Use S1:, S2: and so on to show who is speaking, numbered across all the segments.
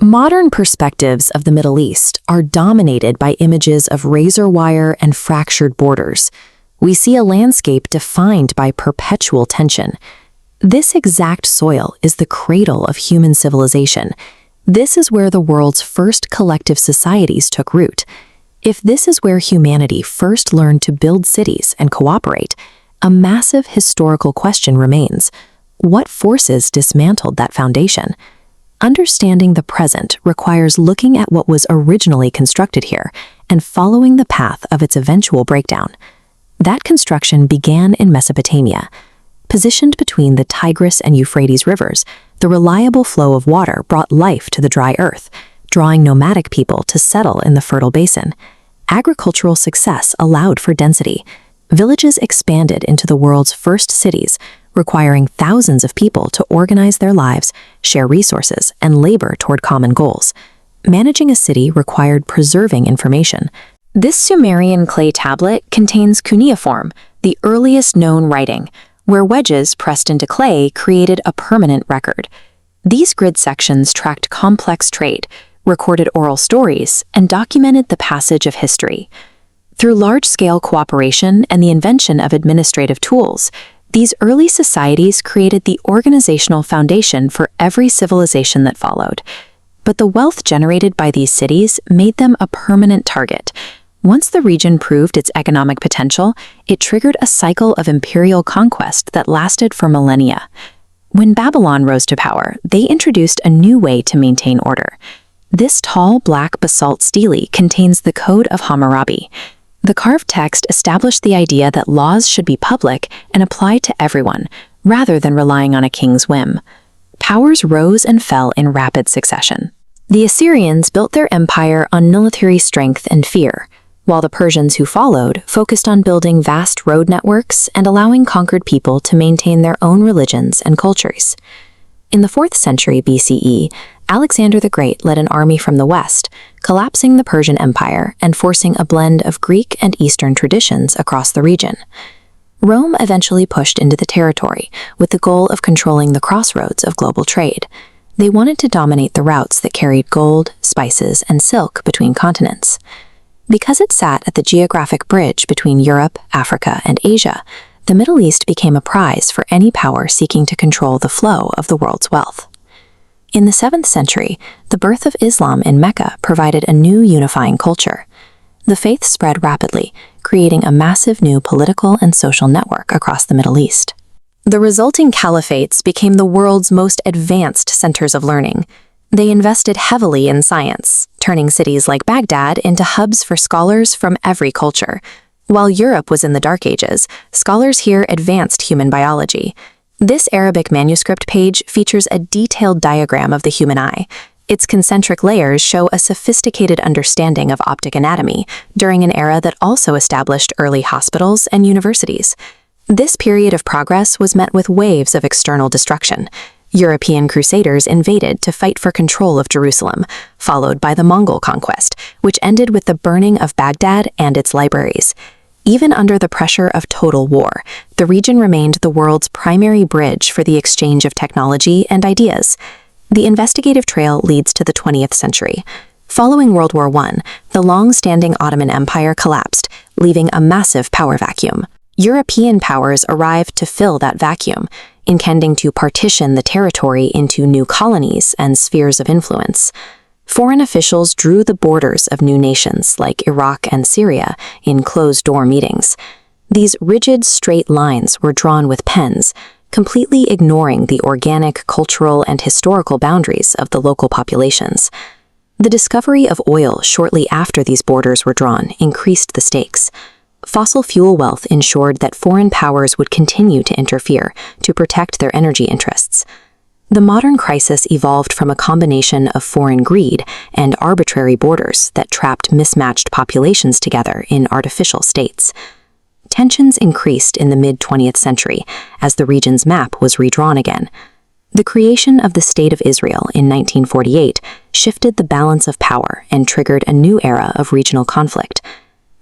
S1: Modern perspectives of the Middle East are dominated by images of razor wire and fractured borders. We see a landscape defined by perpetual tension. This exact soil is the cradle of human civilization. This is where the world's first collective societies took root. If this is where humanity first learned to build cities and cooperate, a massive historical question remains. What forces dismantled that foundation? Understanding the present requires looking at what was originally constructed here and following the path of its eventual breakdown. That construction began in Mesopotamia. Positioned between the Tigris and Euphrates rivers, the reliable flow of water brought life to the dry earth, drawing nomadic people to settle in the fertile basin. Agricultural success allowed for density. Villages expanded into the world's first cities, requiring thousands of people to organize their lives, share resources, and labor toward common goals. Managing a city required preserving information. This Sumerian clay tablet contains cuneiform, the earliest known writing, where wedges pressed into clay created a permanent record. These grid sections tracked complex trade, recorded oral stories, and documented the passage of history. Through large-scale cooperation and the invention of administrative tools, these early societies created the organizational foundation for every civilization that followed. But the wealth generated by these cities made them a permanent target. Once the region proved its economic potential, it triggered a cycle of imperial conquest that lasted for millennia. When Babylon rose to power, they introduced a new way to maintain order. This tall black basalt stele contains the Code of Hammurabi. The carved text established the idea that laws should be public and applied to everyone, rather than relying on a king's whim. Powers rose and fell in rapid succession. The Assyrians built their empire on military strength and fear, while the Persians who followed focused on building vast road networks and allowing conquered people to maintain their own religions and cultures. In the 4th century BCE, Alexander the Great led an army from the west, collapsing the Persian Empire and forcing a blend of Greek and Eastern traditions across the region. Rome eventually pushed into the territory with the goal of controlling the crossroads of global trade. They wanted to dominate the routes that carried gold, spices, and silk between continents. Because it sat at the geographic bridge between Europe, Africa, and Asia, the Middle East became a prize for any power seeking to control the flow of the world's wealth. In the 7th century, the birth of Islam in Mecca provided a new unifying culture. The faith spread rapidly, creating a massive new political and social network across the Middle East. The resulting caliphates became the world's most advanced centers of learning. They invested heavily in science, turning cities like Baghdad into hubs for scholars from every culture. While Europe was in the Dark Ages, scholars here advanced human biology. This Arabic manuscript page features a detailed diagram of the human eye. Its concentric layers show a sophisticated understanding of optic anatomy during an era that also established early hospitals and universities. This period of progress was met with waves of external destruction. European crusaders invaded to fight for control of Jerusalem, followed by the Mongol conquest, which ended with the burning of Baghdad and its libraries. Even under the pressure of total war, the region remained the world's primary bridge for the exchange of technology and ideas. The investigative trail leads to the 20th century. Following World War I, the long-standing Ottoman Empire collapsed, leaving a massive power vacuum. European powers arrived to fill that vacuum, intending to partition the territory into new colonies and spheres of influence. Foreign officials drew the borders of new nations like Iraq and Syria in closed-door meetings. These rigid, straight lines were drawn with pens, completely ignoring the organic, cultural, and historical boundaries of the local populations. The discovery of oil shortly after these borders were drawn increased the stakes. Fossil fuel wealth ensured that foreign powers would continue to interfere to protect their energy interests. The modern crisis evolved from a combination of foreign greed and arbitrary borders that trapped mismatched populations together in artificial states. Tensions increased in the mid-20th century as the region's map was redrawn again. The creation of the State of Israel in 1948 shifted the balance of power and triggered a new era of regional conflict.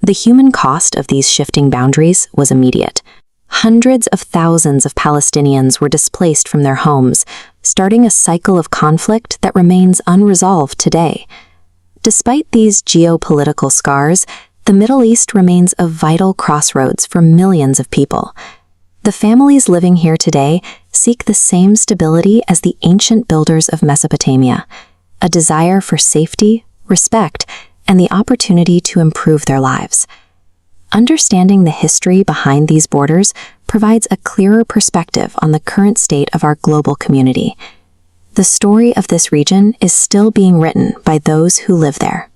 S1: The human cost of these shifting boundaries was immediate. Hundreds of thousands of Palestinians were displaced from their homes, starting a cycle of conflict that remains unresolved today. Despite these geopolitical scars, the Middle East remains a vital crossroads for millions of people. The families living here today seek the same stability as the ancient builders of Mesopotamia, a desire for safety, respect, and the opportunity to improve their lives. Understanding the history behind these borders provides a clearer perspective on the current state of our global community. The story of this region is still being written by those who live there.